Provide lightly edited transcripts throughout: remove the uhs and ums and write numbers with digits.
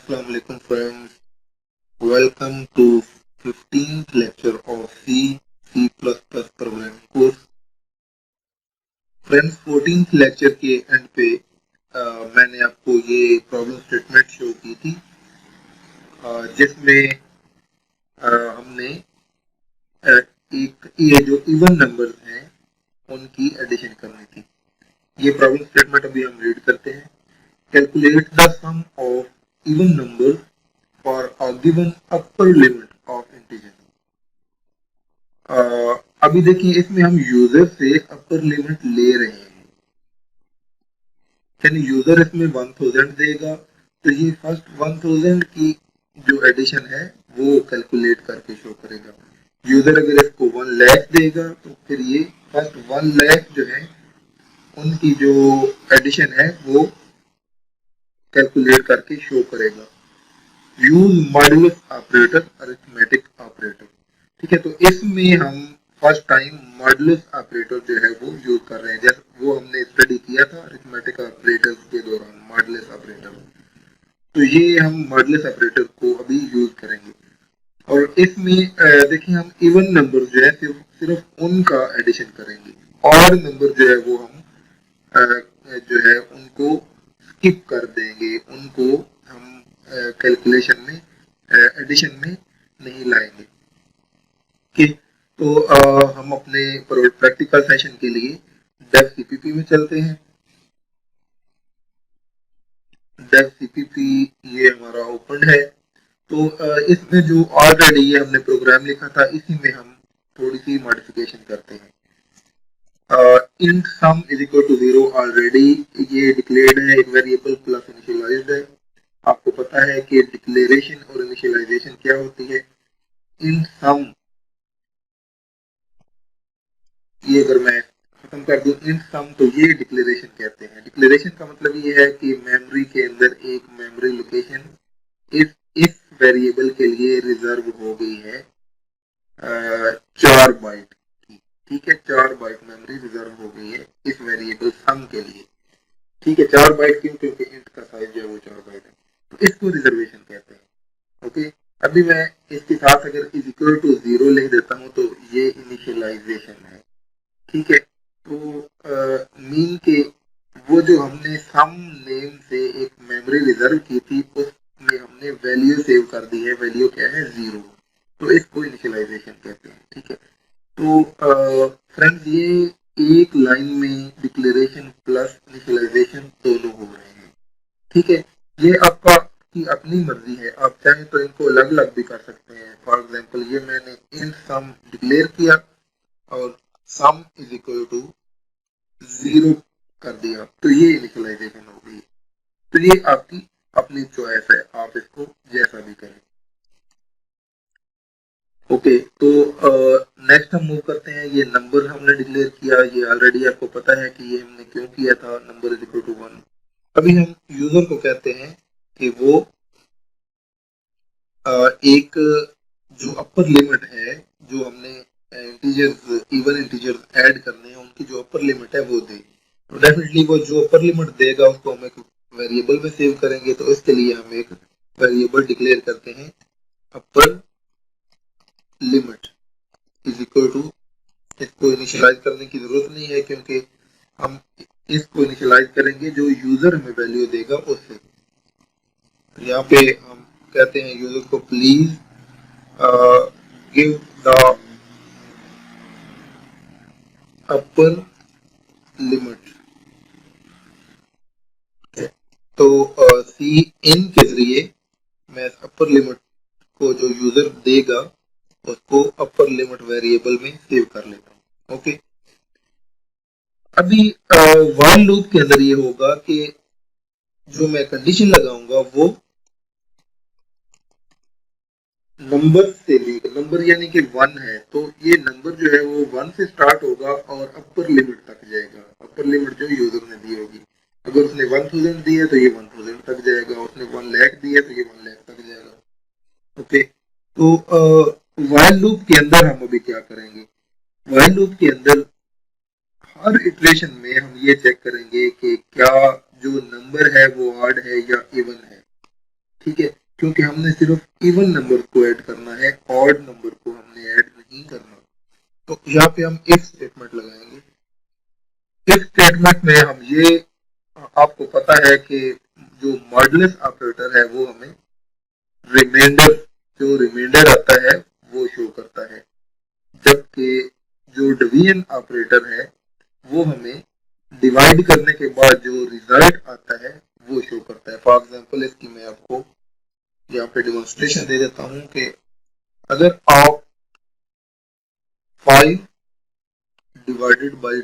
Assalamu alaikum friends. Welcome to 15th lecture of C++ programming course. Friends 14th lecture के and पे मैंने आपको ये प्रॉब्लम स्टेटमेंट शो की थी जिसमें हमने एक ये जो इवन नंबर्स हैं उनकी एडिशन करनी थी। ये प्रॉब्लम स्टेटमेंट अभी हम रीड करते हैं। Calculate the sum of even numbers for a given upper limit of integer। अभी देखिए इसमें हम यूजर से अपर लिमिट ले रहे हैं, यानी यूजर इसमें 1000 देगा तो ये फर्स्ट 1000 की जो एडिशन है वो कैलकुलेट करके शो करेगा। यूजर अगर इसको 1 लाख देगा तो फिर ये फर्स्ट 1 लाख जो है उनकी जो एडिशन है वो कैलकुलेट करके शो करेगा। Use modulus operator, arithmetic operator. ठीक है, तो इसमें हम फर्स्ट टाइम मॉड्यूलस ऑपरेटर जो है वो यूज कर रहे हैं, जैसे वो हमने स्टडी किया था अरिथमेटिक ऑपरेटर के दौरान मॉड्यूलस ऑपरेटर। तो ये हम मॉड्यूलस ऑपरेटर को अभी यूज करेंगे और इसमें देखिए हम इवन नंबर जो है सिर्फ उनका एडिशन करेंगे, और नंबर जो है वो हम जो है उनको स्किप कर देंगे, उनको हम कैलकुलेशन में एडिशन में नहीं लाएंगे। ठीक, तो हम अपने प्रैक्टिकल सेशन के लिए डेव सीपीपी में चलते हैं। डेव सीपीपी ये हमारा ओपन है, तो इसमें जो ऑलरेडी ये हमने प्रोग्राम लिखा था इसी में हम थोड़ी सी मॉडिफिकेशन करते हैं। int sum is equal to 0 already ये डिक्लेयर्ड है, एक वेरिएबल प्लस इनिशियलाइज्ड है। आपको पता है कि डिक्लेरेशन और इनिशियलाइजेशन क्या होती है। int sum ये अगर मैं खत्म कर दूं int sum तो ये डिक्लेरेशन कहते हैं। डिक्लेरेशन का मतलब ये है कि मेमोरी के अंदर एक मेमोरी लोकेशन इस वेरिएबल के लिए रिजर्व हो गई है 4 बाइट की। ठीक है, 4 बाइट मेमोरी रिजर्व हो गई है इस वेरिएबल सम के लिए। ठीक है, 4 बाइट क्यों? क्योंकि इंट का साइज जो है वो 4 बाइट है, तो इसको रिजर्वेशन कहते हैं। ओके, अभी मैं इसके साथ अगर इज इक्वल टू 0 लिख देता हूं तो ये इनिशियलाइजेशन है। ठीक है, तो मीन के वो जो हमने सम नेम से एक मेमोरी रिजर्व की थी उसमें हमने वैल्यू सेव कर दी है, वैल्यू क्या है 0, तो इसको इनिशियलाइजेशन कहते हैं। ठीक है, तो फ्रेंड्स ये एक लाइन में डिक्लेरेशन प्लस इनिशियलाइजेशन दोनों हो रहे हैं। ठीक है, ये आपका की अपनी मर्जी है, आप चाहें तो इनको अलग अलग भी कर सकते हैं। फॉर एग्जांपल ये मैंने int सम डिक्लेयर किया और सम इज इक्वल टू 0 कर दिया, तो ये इनिशियलाइजेशन हो गई। तो ये आपकी अपनी चॉइस है, आप इसको जैसा भी करें। ओके, तो नेक्स्ट हम मूव करते हैं। ये नंबर हमने डिक्लेयर किया, ये ऑलरेडी आपको पता है कि ये हमने क्यों किया था, नंबर इज इक्वल टू 1। अभी हम यूजर को कहते हैं कि वो एक जो अपर लिमिट है, जो हमने इंटीजर्स इवन इंटीजर्स ऐड करने हैं उनकी जो अपर लिमिट है वो दे। तो डेफिनेटली वो जो अपर लिमिट देगा उसको हम एक वेरिएबल में सेव करेंगे, तो इसके लिए हम एक वेरिएबल डिक्लेयर करते हैं upper limit is equal to. इसको इनिशियलाइज करने की जरूरत नहीं है क्योंकि हम इसको इनिशियलाइज करेंगे जो यूजर हमें वैल्यू देगा उससे। तो यहाँ पे हम कहते हैं यूजर को please give the upper limit. तो सी इन के जरिए मैं अपर लिमिट को जो यूजर देगा उसको अपर लिमिट वेरिएबल में सेव कर लेता हूँ। ओके, अभी व्हाइल लूप के अंदर ये होगा कि जो मैं कंडीशन लगाऊंगा वो नंबर से लेकर, नंबर यानी कि 1 है, तो ये नंबर जो है वो 1 से स्टार्ट होगा और अपर लिमिट तक जाएगा। अपर लिमिट जो यूजर ने दी होगी, अगर उसने 1000 दी है तो ये 1000 तक जाएगा, उसने 1 लाख दी है तो ये 1 लाख तक जाएगा। ओके, तो व्हाइल लूप के अंदर हम अभी क्या करेंगे, व्हाइल लूप के अंदर हर इटरेशन में हम ये चेक करेंगे कि क्या जो नंबर है वो ऑड है या इवन है। ठीक है, क्योंकि हमने सिर्फ इवन नंबर को ऐड करना है, ऑड नंबर को हमने ऐड नहीं करना। तो यहाँ पे हम इफ स्टेटमेंट लगाएंगे। इफ स्टेटमेंट में हम ये, आपको पता है कि जो मॉडुलस ऑपरेटर है वो हमें रिमाइंडर, जो रिमाइंडर आता है वो शो करता है, जबकि जो डिवीजन ऑपरेटर है वो हमें डिवाइड करने के बाद जो रिजल्ट आता है वो शो करता है। फॉर एग्जांपल इसकी मैं आपको यहाँ पे डेमोन्स्ट्रेशन दे देता हूँ कि अगर आप 5 डिवाइडेड बाई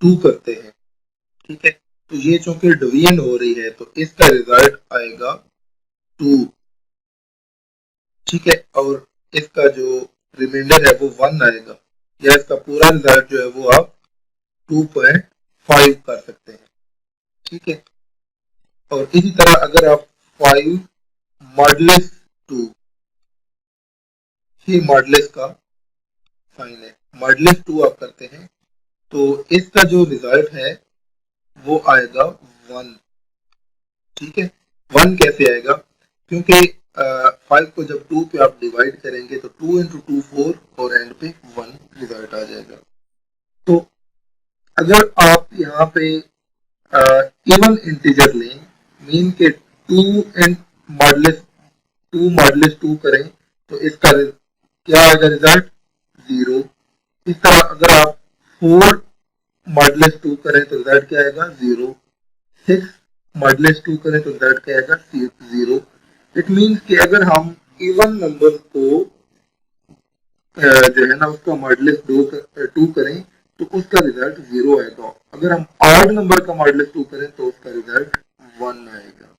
2 करते हैं, ठीक है, तो ये चूंकि डिवीजन हो रही है तो इसका रिजल्ट आएगा 2, ठीक है, और इसका जो रिमाइंडर है वो 1 आएगा, या इसका पूरा रिजल्ट जो है वो आप 2.5 कर सकते हैं, ठीक है। और इसी तरह अगर आप 5 मॉडुलस 2, ये मॉडुलस का साइन है, मॉडुलस 2 आप करते हैं तो इसका जो रिजल्ट है वो आएगा 1, ठीक है। 1 कैसे आएगा, क्योंकि 5 को जब 2 पे आप डिवाइड करेंगे तो 2 इंटू 2 4 और एंड पे 1 रिजल्ट आ जाएगा। तो अगर आप यहाँ पे इवन इंटीजर लें, मीन के 2 एंड मॉडुलस 2 करें तो इसका क्या आएगा रिजल्ट 0। इस तरह अगर आप 4 मॉडुलस 2 करें तो रिजल्ट क्या आएगा 0। 6 मॉडुलस 2 करें तो रिजल्ट क्या आएगा 0। इट मीन्स कि अगर हम इवन नंबर को जो है ना उसका मॉडुलस 2 करें तो उसका रिजल्ट 0 आएगा। अगर हम ऑड नंबर का मॉडुलस 2 करें तो उसका रिजल्ट 1 आएगा,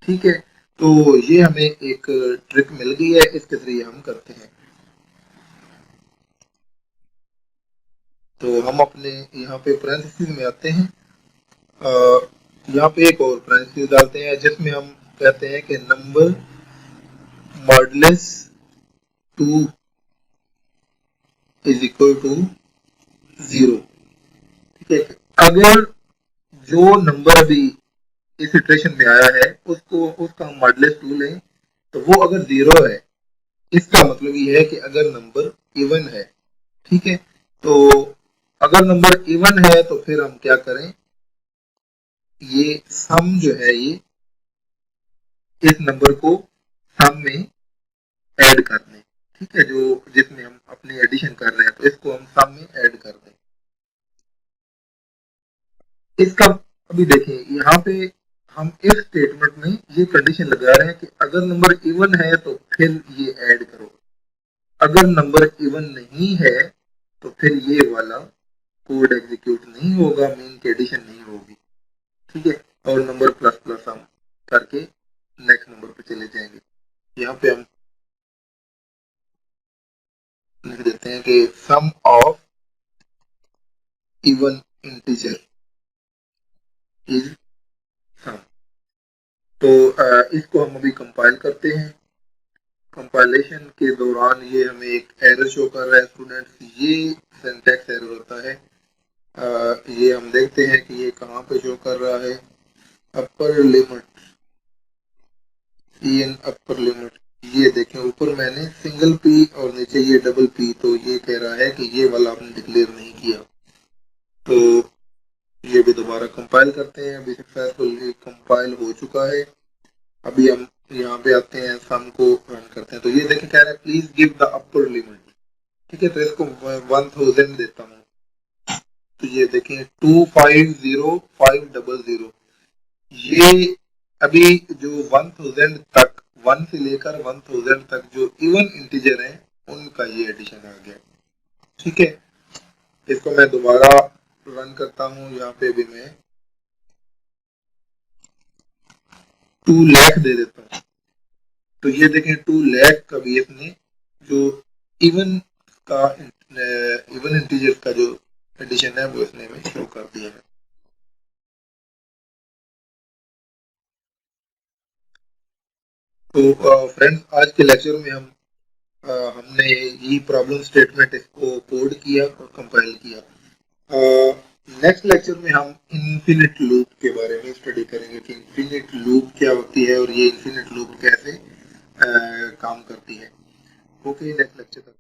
ठीक है। तो ये हमें एक ट्रिक मिल गई है, इसके जरिए हम करते हैं। तो हम अपने यहाँ पे पैरेंथेसिस में आते हैं, यहाँ पे एक और पैरेंथेसिस डालते हैं जिसमें हम कहते हैं कि number modulus 2 is equal to 0, ठीक है। अगर जो नंबर अभी इस सिचुएशन में आया है उसका हम मॉडुलस 2 लें तो वो अगर 0 है, इसका मतलब ये है कि अगर नंबर इवन है, ठीक है। तो अगर नंबर इवन है तो फिर हम क्या करें, ये सम जो है ये इस नंबर को सम में ऐड कर दें, ठीक है, जो जिसमें हम अपनी एडिशन कर रहे हैं तो इसको हम सम में ऐड कर दें। इसका अभी देखें यहाँ पे हम इफ स्टेटमेंट में ये कंडीशन लगा रहे हैं कि अगर नंबर इवन है तो फिर ये ऐड करो, अगर नंबर इवन नहीं है तो फिर ये वाला कोड एग्जीक्यूट नहीं होगा, मीन की एडिशन नहीं होगी, ठीक है। और नंबर प्लस प्लस हम करके नेक्स्ट नंबर पे चले जाएंगे। यहाँ पे हम लिख देते हैं कि sum of even integer is sum. तो इसको हम अभी कंपाइल करते हैं। कंपाइलेशन के दौरान ये हमें एक एरर शो कर रहा है स्टूडेंट्स, ये सिंटैक्स एरर होता है। ये हम देखते हैं कि ये कहाँ पे शो कर रहा है, upper limit in upper limit, ये देखें ऊपर मैंने सिंगल पी और नीचे ये डबल पी, तो ये कह रहा है कि ये वाला आपने डिक्लेयर नहीं किया। तो ये भी दोबारा कंपाइल करते हैं, अभी सक्सेसफुली कंपाइल हो चुका है। अभी हम यहाँ पे आते हैं, सम को रन करते हैं, तो ये देखें कह रहा है please give the upper limit, ठीक है। तो इसको 1000 देता हूँ, तो ये देखें 250500, ये अभी जो 1000 तक 1 से लेकर 1000 तक जो इवन इंटीजर है उनका ये एडिशन आ गया, ठीक है। इसको मैं दोबारा रन करता हूँ, यहाँ पे भी मैं 2 लाख दे देता हूँ, तो ये देखें 2 लाख का भी इसने जो इवन का इवन इंटीजर का जो एडिशन है वो इसने में शो कर दिया है। तो फ्रेंड्स आज के लेक्चर में हमने ये प्रॉब्लम स्टेटमेंट इसको कोड किया और कंपाइल किया। नेक्स्ट लेक्चर में हम इन्फिनिट लूप के बारे में स्टडी करेंगे कि इन्फिनिट लूप क्या होती है और ये इन्फिनिट लूप कैसे काम करती है। ओके, नेक्स्ट लेक्चर तक